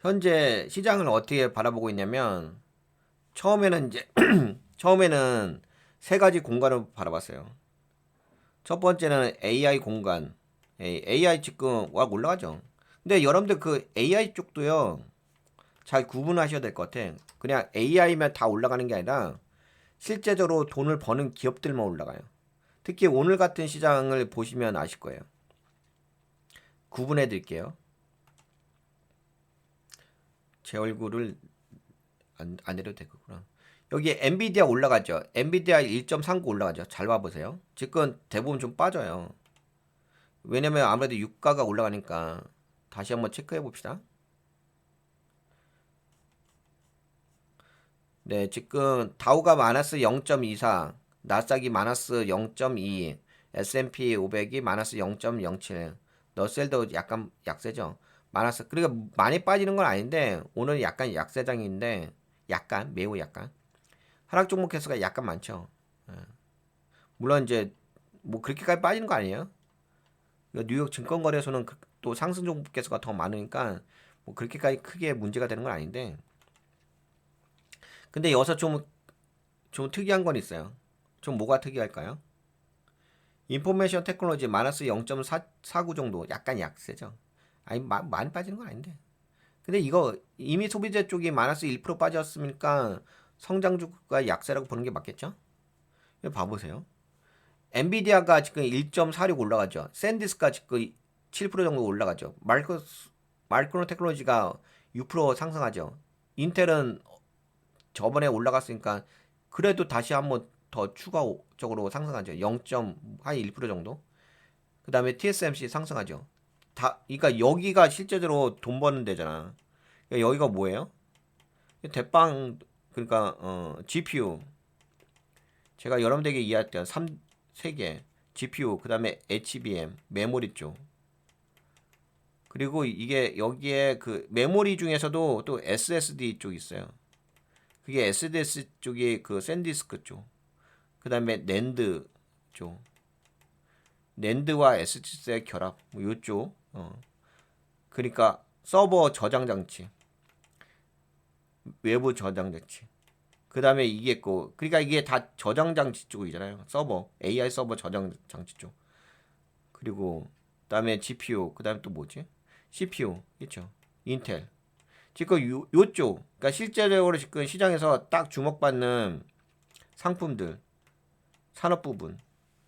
현재 시장을 어떻게 바라보고 있냐면 처음에는 이제 처음에는 세 가지 공간을 바라봤어요. 첫 번째는 AI 공간. AI 지금 막 올라가죠. 근데 여러분들 그 AI 쪽도요. 잘 구분하셔야 될 것 같아. 그냥 AI면 다 올라가는 게 아니라 실제적으로 돈을 버는 기업들만 올라가요. 특히 오늘 같은 시장을 보시면 아실 거예요. 구분해 드릴게요. 제 얼굴을 안 내려도 되겠구나. 여기 엔비디아 올라가죠. 엔비디아 1.39 올라가죠. 잘 봐보세요. 지금 대부분 좀 빠져요. 왜냐면 아무래도 유가가 올라가니까 다시 한번 체크해 봅시다. 네, 지금 다우가 마이너스 0.24, 나스닥이 마이너스 0.2, S&P 500이 마이너스 0.07, 너셀도 약간 약세죠. 마이너스, 그러니까 많이 빠지는 건 아닌데 오늘 약간 약세장인데 약간 매우 약간 하락 종목 개수가 약간 많죠. 물론 이제 뭐 그렇게까지 빠지는 거 아니에요? 그러니까 뉴욕 증권거래소는 또 상승 종목 개수가 더 많으니까 뭐 그렇게까지 크게 문제가 되는 건 아닌데 근데 여기서 좀 특이한 건 있어요. 좀 뭐가 특이할까요? 인포메이션 테크놀로지 마이너스 0.49 정도 약간 약세죠. 아니 많이 빠지는 건 아닌데. 근데 이거 이미 소비재 쪽이 마이너스 1% 빠졌으니까 성장주가 약세라고 보는 게 맞겠죠? 이거 봐보세요. 엔비디아가 지금 1.46 올라가죠. 샌디스가 지금 7% 정도 올라가죠. 마이크로 테크놀로지가 6% 상승하죠. 인텔은 저번에 올라갔으니까 그래도 다시 한번 더 추가적으로 상승하죠. 0.1% 정도. 그 다음에 TSMC 상승하죠. 그러니까 여기가 실제적으로 돈 버는 데잖아. 그러니까 여기가 뭐예요? 대빵, 그러니까, GPU. 제가 여러분들에게 이야기했던 3개. GPU, 그 다음에 HBM, 메모리 쪽. 그리고 이게 여기에 그 메모리 중에서도 또 SSD 쪽이 있어요. 그게 SDS 쪽이 그 샌디스크 쪽. 그 다음에 낸드 쪽. 낸드와 SSD의 결합. 뭐 요쪽. 그러니까 서버 저장 장치. 외부 저장 장치. 그 다음에 이게 있고. 그러니까 이게 다 저장 장치 쪽이잖아요. 서버. AI 서버 저장 장치 쪽. 그리고 그다음에 GPU. 그다음에 또 뭐지? CPU. 있죠. 인텔. 지금 요쪽. 그러니까 실제적으로 지금 시장에서 딱 주목받는 상품들. 산업 부분.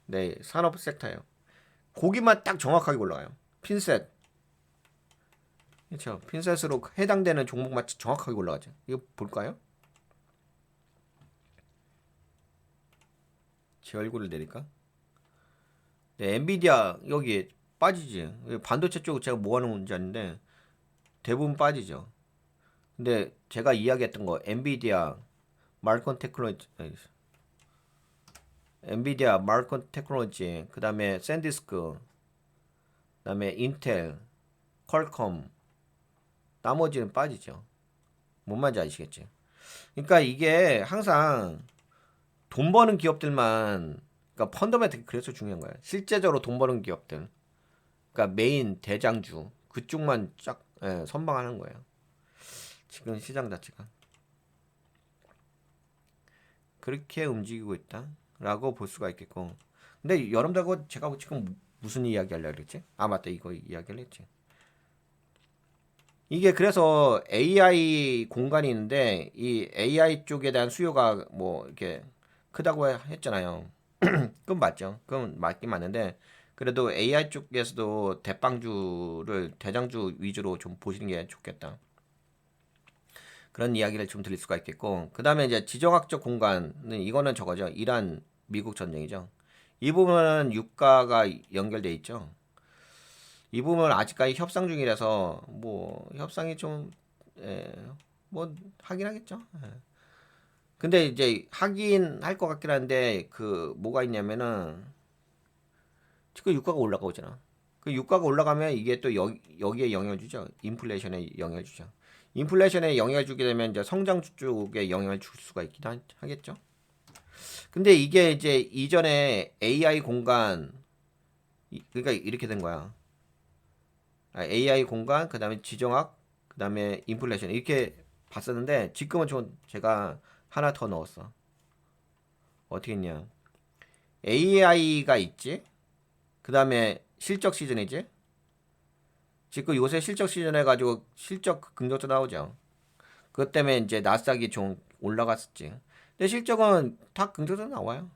네, 산업 섹터예요. 고기만 딱 정확하게 올라가요. 핀셋. 그렇죠. 핀셋으로 해당되는 종목만 정확하게 올라가죠. 이거 볼까요? 제 얼굴을 내릴까? 네, 엔비디아 여기 빠지지. 반도체 쪽 제가 뭐 하는 건지 아는데 대부분 빠지죠. 근데 제가 이야기했던 거 엔비디아, 마르콘 테크놀로지, 엔비디아, 마르콘 테크놀로지, 그다음에 샌디스크, 그다음에 인텔, 퀄컴, 나머지는 빠지죠. 뭔 말인지 아시겠지? 그러니까 이게 항상 돈 버는 기업들만 그러니까 펀더멘트 그래서 중요한 거야. 실제적으로 돈 버는 기업들. 그러니까 메인 대장주 그쪽만 쫙 선방하는 거예요. 지금 시장 자체가 그렇게 움직이고 있다라고 볼 수가 있겠고. 근데 여러분들하고 제가 지금 무슨 이야기 하려고 그랬지? 아 맞다 이거 이야기를 했지. 이게 그래서 AI 공간이 있는데 이 AI 쪽에 대한 수요가 뭐 이렇게 크다고 했잖아요. 그건 맞죠. 그건 맞긴 맞는데 그래도 AI 쪽에서도 대빵주를 대장주 위주로 좀 보시는 게 좋겠다. 그런 이야기를 좀 드릴 수가 있겠고 그 다음에 이제 지정학적 공간은 이거는 저거죠. 이란 미국 전쟁이죠. 이 부분은 유가가 연결돼 있죠. 이 부분은 아직까지 협상 중이라서 뭐 협상이 좀 예, 뭐 하긴 하겠죠. 예. 근데 이제 하긴 할 것 같긴 한데 그 뭐가 있냐면은 지금 유가가 올라가오잖아. 그 유가가 올라가면 이게 또 여기에 영향을 주죠. 인플레이션에 영향을 주죠. 인플레이션에 영향을 주게 되면 이제 성장 쪽에 영향을 줄 수가 있긴 하겠죠. 근데 이게 이제 이전에 AI 공간 그러니까 이렇게 된 거야. AI 공간 그다음에 지정학 그 다음에 인플레이션 이렇게 봤었는데 지금은 좀 제가 하나 더 넣었어. 어떻게 했냐? AI가 있지. 그 다음에 실적 시즌이지. 지금 요새 실적 시즌 해가지고 실적 긍정도 나오죠. 그것 때문에 이제 나스닥이 좀 올라갔었지. 근데 실적은 다 긍정도 나와요.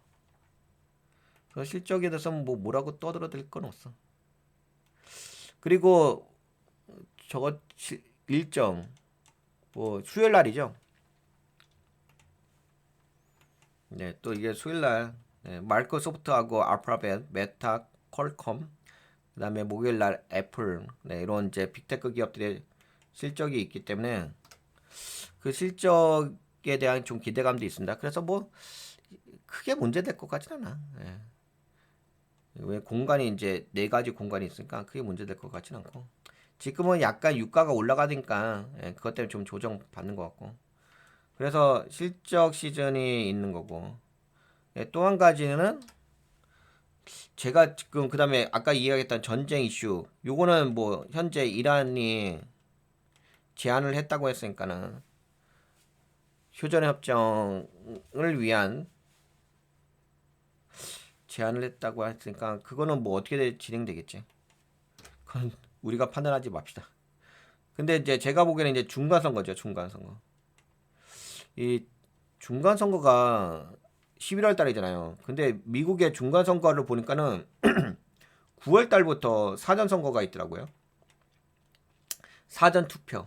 그 실적에 대해서 뭐 뭐라고 떠들어댈 건 없어. 그리고 저거 일정 뭐 수요일 날이죠. 네, 또 이게 수요일 날 네, 마이크로소프트하고 알파벳, 메타, 퀄컴, 그다음에 목요일 날 애플, 네, 이런 이제 빅테크 기업들의 실적이 있기 때문에 그 실적에 대한 좀 기대감도 있습니다. 그래서 뭐 크게 문제될 것 같진 않아. 예. 왜 공간이 이제 네 가지 공간이 있으니까 크게 문제될 것 같진 않고 지금은 약간 유가가 올라가니까 예, 그것 때문에 좀 조정 받는 것 같고 그래서 실적 시즌이 있는 거고 예, 또 한 가지는 제가 지금 그다음에 아까 이야기했던 전쟁 이슈 요거는 뭐 현재 이란이 제안을 했다고 했으니까는 휴전 협정을 위한 제안을 했다고 했으니까 그거는 뭐 어떻게 진행되겠지. 그건 우리가 판단하지 맙시다. 근데 이제 제가 보기에는 이제 중간 선거죠, 중간 선거. 이 중간 선거가 11월 달이잖아요. 근데 미국의 중간 선거를 보니까는 9월 달부터 사전 선거가 있더라고요. 사전 투표.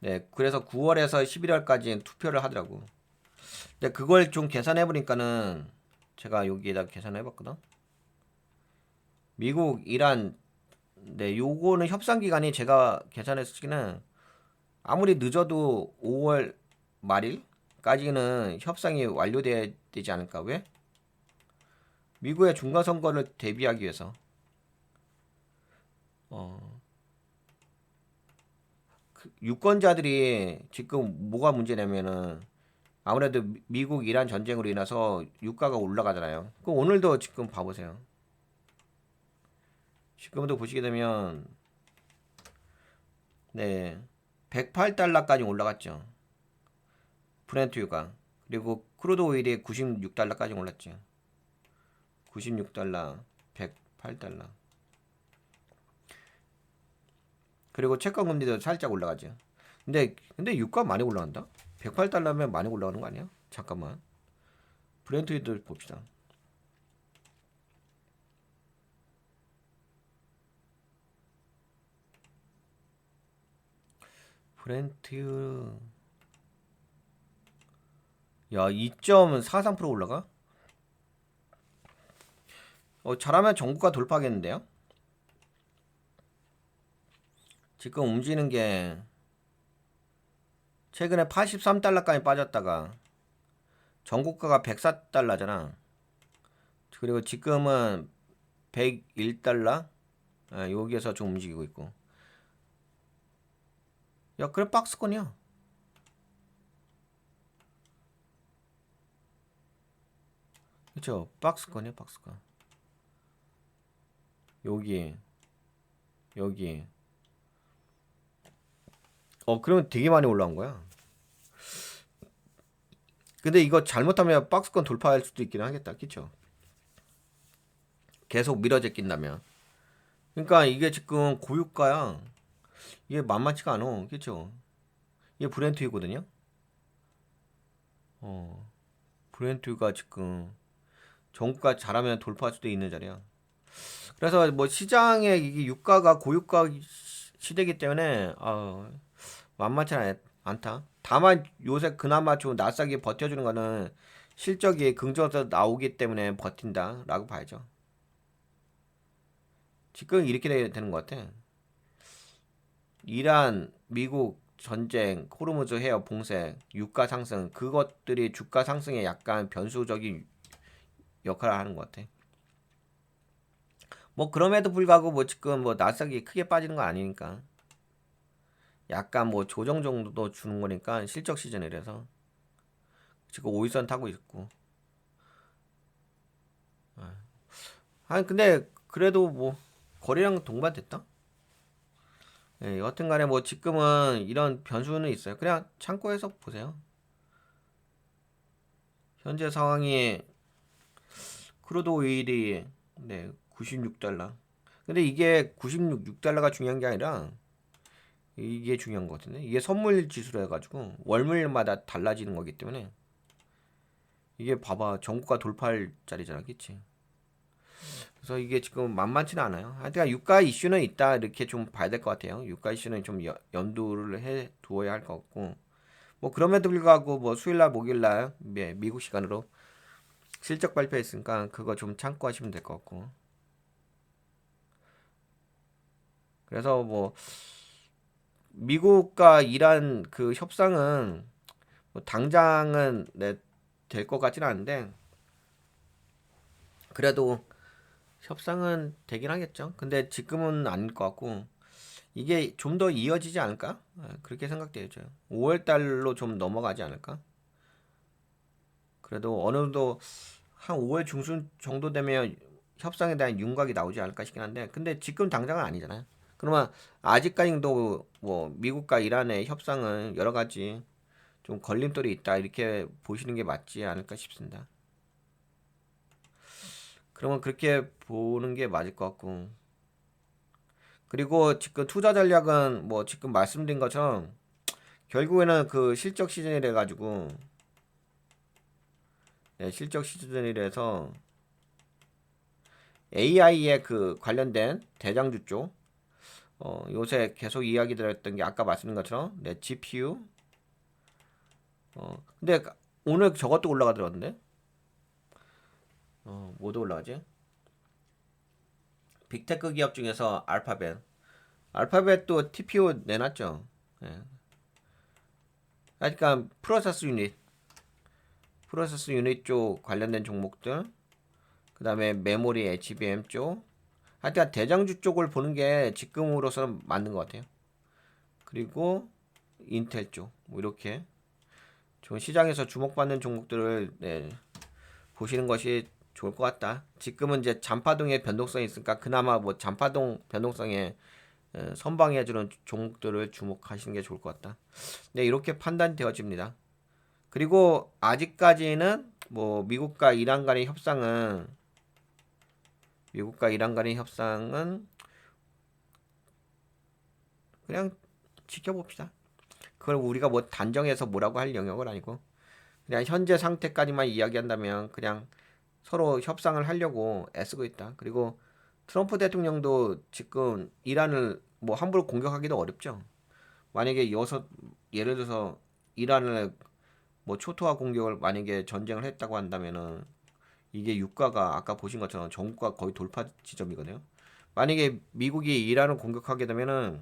네, 그래서 9월에서 11월까지 투표를 하더라고. 근데 그걸 좀 계산해 보니까는 제가 여기에다 계산해 봤거든. 미국, 이란, 네, 요거는 협상 기간이 제가 계산했을 때는 아무리 늦어도 5월 말일까지는 협상이 완료돼야 되지 않을까? 왜? 미국의 중간 선거를 대비하기 위해서. 어, 유권자들이 지금 뭐가 문제냐면은 아무래도 미국 이란 전쟁으로 인해서 유가가 올라가잖아요. 그 오늘도 지금 봐보세요. 지금도 보시게 되면 네 108달러까지 올라갔죠. 브렌트유가. 그리고 크루드 오일이 96달러까지 올랐죠. 96달러, 108달러. 그리고 채권 금리도 살짝 올라가죠. 근데 유가 많이 올라간다? 108달러면 많이 올라가는 거 아니야? 잠깐만. 브렌트유도 봅시다. 브렌트유 야 2.43% 올라가? 잘하면 정부가 돌파하겠는데요? 지금 움직이는 게 최근에 83달러까지 빠졌다가 전고가가 104달러잖아. 그리고 지금은 101달러? 여기에서 좀 움직이고 있고. 야, 그래 박스권이야. 그쵸? 박스권이야, 박스권. 여기, 여기. 그러면 되게 많이 올라온 거야. 근데 이거 잘못하면 박스권 돌파할 수도 있긴 하겠다. 그쵸? 계속 밀어제 낀다면. 그러니까 이게 지금 고유가야. 이게 만만치가 않아. 그쵸? 이게 브렌트이거든요. 어, 브렌트가 지금 정가 잘하면 돌파할 수도 있는 자리야. 그래서 뭐 시장에 이게 유가가 고유가 시대이기 때문에 만만치 않다. 다만 요새 그나마 좀 나싸게 버텨주는 거는 실적이 긍정적으로 나오기 때문에 버틴다라고 봐야죠. 지금 이렇게 되는 것 같아. 이란, 미국 전쟁, 호르무즈 해협 봉쇄, 유가 상승 그것들이 주가 상승에 약간 변수적인 역할을 하는 것 같아. 뭐 그럼에도 불구하고 뭐 지금 뭐 나스닥이 크게 빠지는 건 아니니까 약간 뭐 조정 정도도 주는 거니까 실적 시즌이라서 지금 5일선 타고 있고. 아니 근데 그래도 뭐 거래량 동반됐다. 예, 여튼간에 뭐 지금은 이런 변수는 있어요. 그냥 참고해서 보세요. 현재 상황이 크루드 오일이 네 96달러. 근데 이게 96달러가 중요한 게 아니라 이게 중요한 거거든요. 이게 선물 지수로 해가지고 월물마다 달라지는 거기 때문에 이게 봐봐 전국가 돌파할 자리잖아, 그치? 그래서 이게 지금 만만치는 않아요. 하여튼 유가 이슈는 있다 이렇게 좀 봐야 될 것 같아요. 유가 이슈는 좀 염두를 해 두어야 할 것 같고 뭐 그럼에도 불구하고 뭐 수요일날 목요일날 미국 시간으로 실적 발표했으니까 그거 좀 참고하시면 될 것 같고 그래서 뭐 미국과 이란 그 협상은 뭐 당장은 네, 될 것 같지는 않은데 그래도 협상은 되긴 하겠죠. 근데 지금은 아닐 것 같고 이게 좀 더 이어지지 않을까? 그렇게 생각되죠. 5월 달로 좀 넘어가지 않을까? 그래도 어느 정도 한 5월 중순 정도 되면 협상에 대한 윤곽이 나오지 않을까 싶긴 한데 근데 지금 당장은 아니잖아요. 그러면 아직까지도 뭐 미국과 이란의 협상은 여러 가지 좀 걸림돌이 있다 이렇게 보시는 게 맞지 않을까 싶습니다. 그러면 그렇게 보는 게 맞을 것 같고 그리고 지금 투자 전략은 뭐 지금 말씀드린 것처럼 결국에는 그 실적 시즌이라 가지고 네, 실적 시즌이라서 AI에 그 관련된 대장주 쪽 요새 계속 이야기 드렸던 게 아까 말씀드린 것처럼 네, GPU 근데 오늘 저것도 올라가더라던데 뭐도 올라가지? 빅테크 기업 중에서 알파벳도 TPO 내놨죠. 예. 그러니까 프로세스 유닛 쪽 관련된 종목들 그 다음에 메모리 HBM 쪽 하여튼 대장주 쪽을 보는 게 지금으로서는 맞는 것 같아요. 그리고 인텔 쪽 뭐 이렇게 좀 시장에서 주목받는 종목들을 네, 보시는 것이 좋을 것 같다. 지금은 이제 잔파동의 변동성이 있으니까 그나마 뭐 잔파동 변동성에 선방해주는 종목들을 주목하시는 게 좋을 것 같다. 네, 이렇게 판단되어집니다. 그리고 아직까지는 뭐 미국과 이란 간의 협상은 그냥 지켜봅시다. 그걸 우리가 뭐 단정해서 뭐라고 할 영역은 아니고 그냥 현재 상태까지만 이야기한다면 그냥 서로 협상을 하려고 애쓰고 있다. 그리고 트럼프 대통령도 지금 이란을 뭐 함부로 공격하기도 어렵죠. 만약에 예를 들어서 이란을 뭐 초토화 공격을 만약에 전쟁을 했다고 한다면은 이게 유가가 아까 보신 것처럼 전국가 거의 돌파 지점이거든요. 만약에 미국이 이란을 공격하게 되면은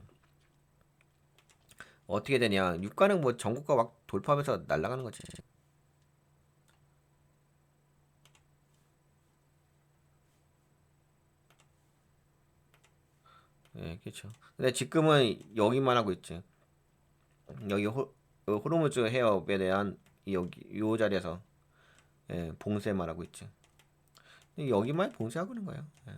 어떻게 되냐? 유가는 뭐 전국가 막 돌파하면서 날아가는 거지. 예, 그렇죠. 근데 지금은 여기만 하고 있지. 여기 호르무즈 해협에 대한 여기 요 자리에서 예, 봉쇄만 하고 있지. 여기만 봉쇄하고 있는 거예요. 예.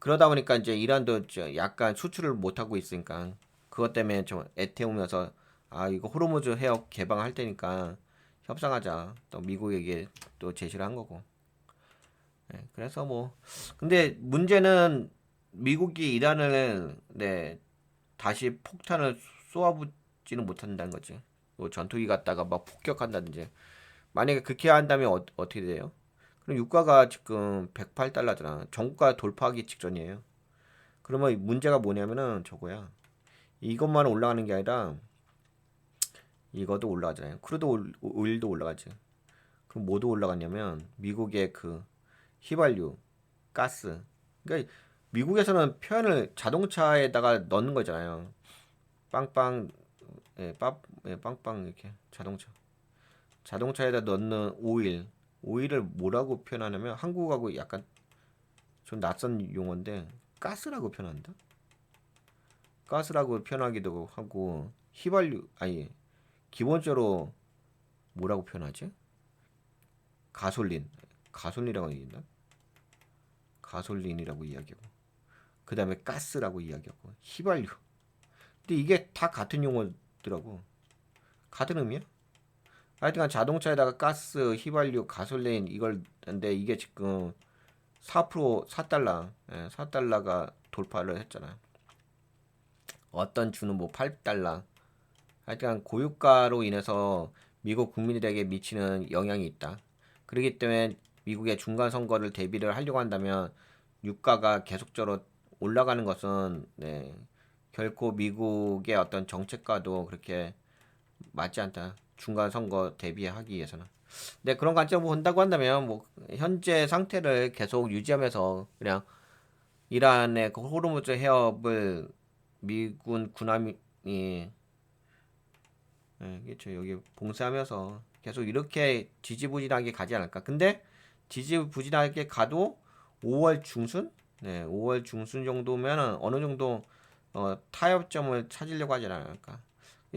그러다 보니까 이제 이란도 약간 수출을 못 하고 있으니까 그것 때문에 좀 애태우면서 아 이거 호르무즈 해협 개방할 테니까 협상하자. 또 미국에게 또 제시를 한 거고. 예, 그래서 뭐 근데 문제는 미국이 이란을 네 다시 폭탄을 쏘아붙지는 못한다는 거지. 뭐 전투기 갖다가 막 폭격한다든지. 만약에 그렇게 한다면 어떻게 돼요? 그럼 유가가 지금 108달러잖아. 정가 돌파하기 직전이에요. 그러면 문제가 뭐냐면은 저거야. 이것만 올라가는 게 아니라 이것도 올라가잖아요. 오일도 올라가지. 그럼 뭐도 올라갔냐면 미국의 그 휘발유, 가스. 그러니까 미국에서는 표현을 자동차에다가 넣는 거잖아요. 빵빵, 빵빵 이렇게 자동차에다 넣는 오일을 뭐라고 표현하냐면 한국하고 약간 좀 낯선 용어인데 가스라고 표현한다. 가스라고 표현하기도 하고 휘발유 아니 기본적으로 뭐라고 표현하지? 가솔린, 가솔린이라고 얘기한다. 가솔린이라고 이야기하고 그 다음에 가스라고 이야기하고 휘발유. 근데 이게 다 같은 용어더라고. 같은 의미야? 하여튼간 자동차에다가 가스, 휘발유, 가솔린 이걸 근데 이게 지금 4% 4달러, 4달러가 돌파를 했잖아. 어떤 주는 뭐 8달러. 하여튼 고유가로 인해서 미국 국민들에게 미치는 영향이 있다. 그렇기 때문에 미국의 중간 선거를 대비를 하려고 한다면 유가가 계속적으로 올라가는 것은 결코 미국의 어떤 정책과도 그렇게 맞지 않다. 중간 선거 대비하기 위해서는. 근데 그런 관점으로 본다고 한다면 뭐 현재 상태를 계속 유지하면서 그냥 이란의 그 호르무즈 해협을 미군 군함이 그렇죠. 여기 봉쇄하면서 계속 이렇게 지지부진하게 가지 않을까. 근데 지지부진하게 가도 5월 중순? 5월 중순 정도면 어느 정도 타협점을 찾으려고 하지 않을까.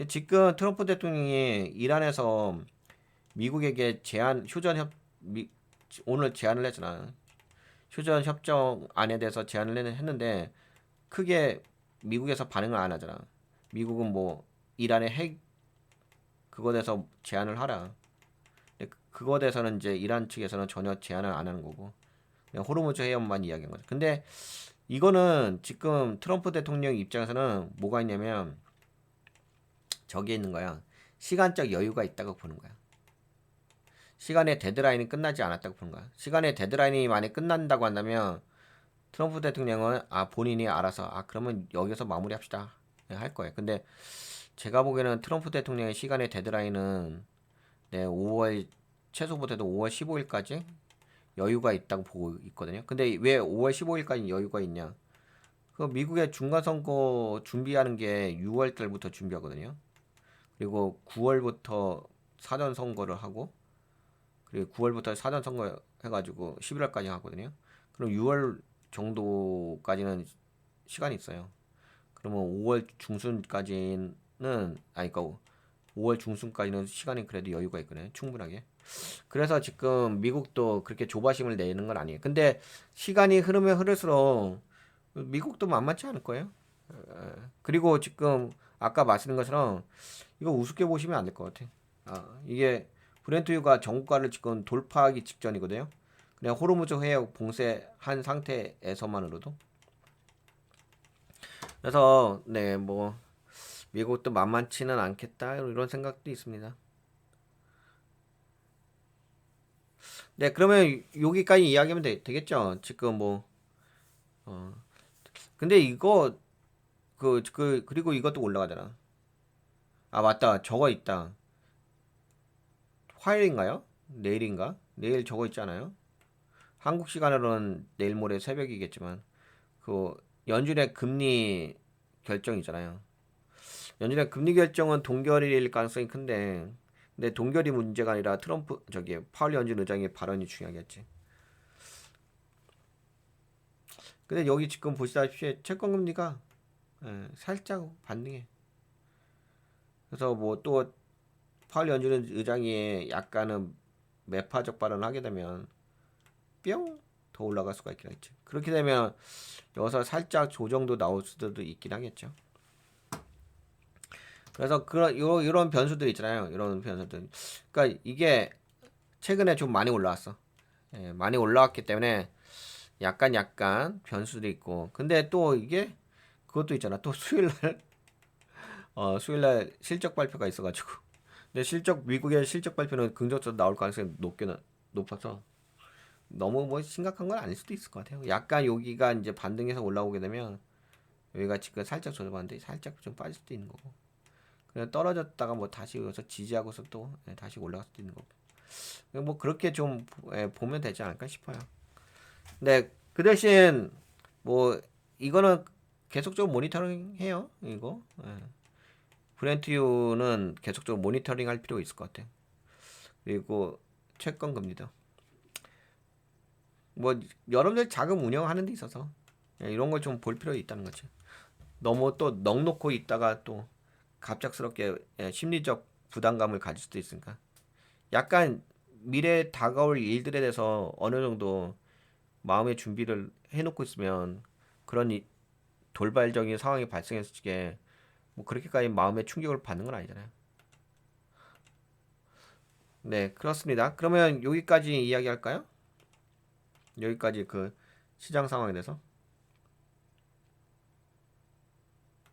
지금 트럼프 대통령이 이란에서 미국에게 오늘 제안을 했잖아. 휴전 협정안에 대해서 했는데 크게 미국에서 반응을 안 하잖아. 미국은 뭐 이란의 핵 그거에 대해서 제안을 하라. 근데 그거에 대해서는 이제 이란 측에서는 전혀 제안을 안 하는 거고 그냥 호르무즈 해협만 이야기한 거죠. 근데 이거는 지금 트럼프 대통령 입장에서는 뭐가 있냐면 저기에 있는 거야. 시간적 여유가 있다고 보는 거야. 시간의 데드라인이 끝나지 않았다고 보는 거야. 시간의 데드라인이 만약 끝난다고 한다면 트럼프 대통령은 본인이 알아서 그러면 여기서 마무리합시다 할 거예요. 근데 제가 보기에는 트럼프 대통령의 시간의 데드라인은 5월 최소 못해도 5월 15일까지 여유가 있다고 보고 있거든요. 근데 왜 5월 15일까지 여유가 있냐? 그 미국의 중간 선거 준비하는 게 6월 달부터 준비하거든요. 그리고 9월부터 사전 선거를 하고 그리고 9월부터 사전 선거 해가지고 11월까지 하거든요. 그럼 6월 정도까지는 시간이 있어요. 그러면 5월 중순까지는 그러니까 5월 중순까지는 시간이 그래도 여유가 있거든요. 충분하게. 그래서 지금 미국도 그렇게 조바심을 내는 건 아니에요. 근데 시간이 흐르면 흐를수록 미국도 만만치 않을 거예요. 그리고 지금 아까 말씀드린 것처럼 이거 우습게 보시면 안 될 것 같아. 이게 브렌트유가 정가를 지금 돌파하기 직전이거든요. 그냥 호르무즈 해역 봉쇄한 상태에서만으로도. 그래서 뭐 미국도 만만치는 않겠다 이런 생각도 있습니다. 그러면 여기까지 이야기하면 되겠죠. 지금 뭐 근데 이거 그리고 이것도 올라가잖아. 맞다. 저거 있다. 화요일인가요? 내일인가? 내일 저거 있잖아요. 한국 시간으로는 내일 모레 새벽이겠지만 그 연준의 금리 결정 있잖아요. 연준의 금리 결정은 동결일 가능성이 큰데 근데 동결이 문제가 아니라 파월 연준 의장의 발언이 중요하겠지. 근데 여기 지금 보시다시피 채권 금리가 살짝 반등해. 그래서 뭐 또 파월 연준 의장이 약간은 매파적 발언을 하게 되면 뿅 더 올라갈 수가 있긴 하겠지. 그렇게 되면 여기서 살짝 조정도 나올 수도 있긴 하겠죠. 그래서 이런 변수들 있잖아요. 이런 변수들. 그러니까 이게 최근에 좀 많이 올라왔어. 많이 올라왔기 때문에 약간 변수도 있고. 근데 또 이게 그것도 있잖아. 또 수요일날 실적 발표가 있어가지고. 근데 미국의 실적 발표는 긍정적으로 나올 가능성이 높아서 너무 뭐 심각한 건 아닐 수도 있을 것 같아요. 약간 여기가 이제 반등해서 올라오게 되면 여기가 지금 살짝 조정하는데 살짝 좀 빠질 수도 있는 거고. 그냥 떨어졌다가 뭐 다시 여기서 지지하고서 또 다시 올라갈 수도 있는 거고. 뭐 그렇게 좀 보면 되지 않을까 싶어요. 근데 그 대신 뭐 이거는 계속적으로 모니터링 해요. 이거 브렌트유는 계속적으로 모니터링 할 필요가 있을 것 같아요. 그리고 채권 금리도 뭐 여러분들 자금 운영하는 데 있어서 이런 걸 좀 볼 필요가 있다는 거지. 너무 또 넉놓고 있다가 또 갑작스럽게 심리적 부담감을 가질 수도 있으니까 약간 미래에 다가올 일들에 대해서 어느 정도 마음의 준비를 해놓고 있으면 그런 돌발적인 상황이 발생했을 적에 뭐 그렇게까지 마음의 충격을 받는 건 아니잖아요. 네, 그렇습니다. 그러면 여기까지 이야기할까요? 여기까지 그 시장 상황에 대해서.